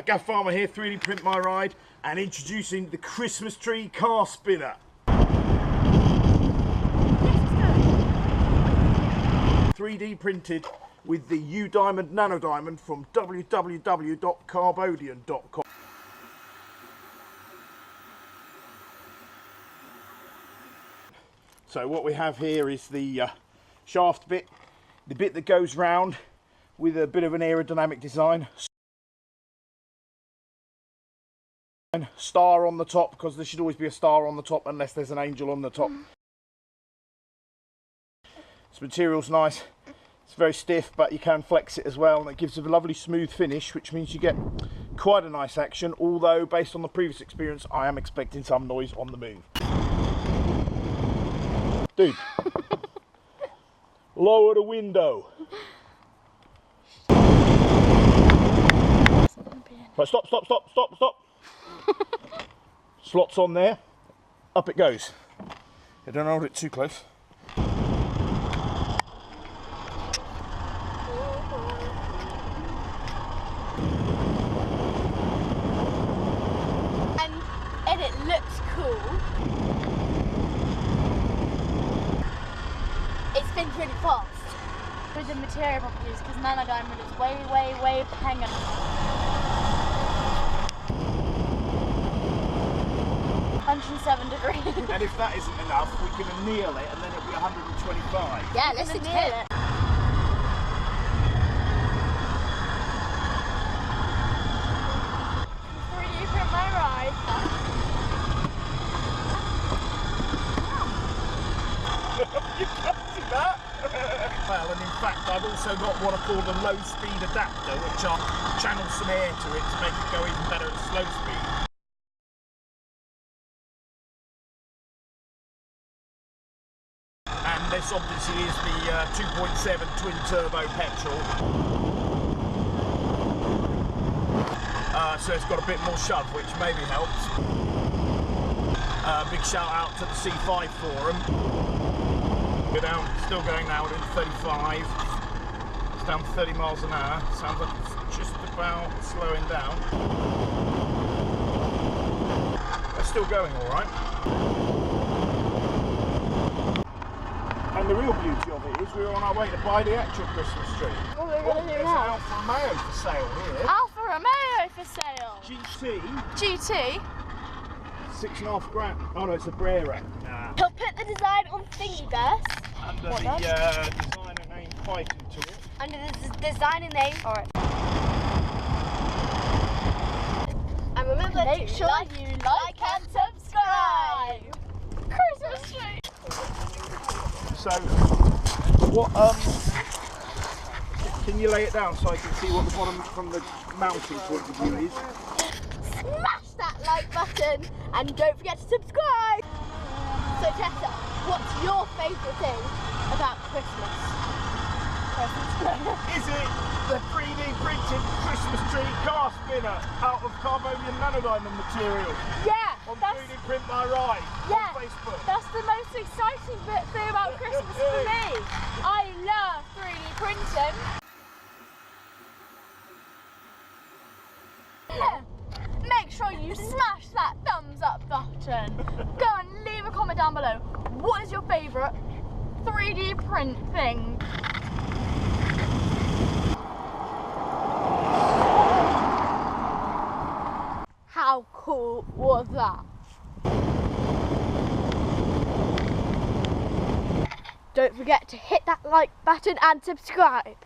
Gav Farmer here, 3D Print My Ride, and introducing the Christmas tree car spinner. 3D printed with the Nanodiamond from www.carbodian.com. So what we have here is the shaft bit, the bit that goes round with a bit of an aerodynamic design. Star on the top, because there should always be a star on the top unless there's an angel on the top. This material's nice, it's very stiff, but you can flex it as well, and it gives a lovely smooth finish, which means you get quite a nice action, although based on the previous experience I am expecting some noise on the move. Dude, lower the window. Right, stop. Slots on there, up it goes. You don't hold it too close. And it looks cool. It spins really fast. With the material properties, because Nanodiamond is way banging. 107 degrees. And if that isn't enough, we can anneal it, and then it'll be 125. Yeah, let's anneal it. My ride. You can't see that. Well, and in fact, I've also got what I call the low speed adapter, which I'll channel some air to it to make it go even better at slow speed. And this obviously is the 2.7 twin turbo petrol. So it's got a bit more shove, which maybe helps. Big shout out to the C5 forum. We're down, still going now, we're doing 35. It's down 30 miles an hour. Sounds like it's just about slowing down. It's still going all right. And the real beauty of it is we're on our way to buy the actual Christmas tree. What are we going to do There's now? an Alfa Romeo for sale here. Alfa Romeo for sale. GT. 6.5 grand. Oh no, it's a Brera. Nah. He'll put the design on Thingiverse. Under the designer name Python to it. Under the designer name. Alright. And remember Make to sure like and subscribe. Christmas tree. So, what, can you lay it down so I can see what the bottom from the mounting point of view is? Smash that like button and don't forget to subscribe. So Tessa, what's your favourite thing about Christmas? Is it the 3D printed Christmas tree car spinner out of Carbodian Nanodiamond material? Yeah, On that's 3D Print My Ride yeah, on Facebook. that's the most exciting thing about Christmas for me. I love 3D printing. Make sure you smash that thumbs up button. Go and leave a comment down below. What is your favourite 3D print thing? How cool was that? Don't forget to hit that like button and subscribe.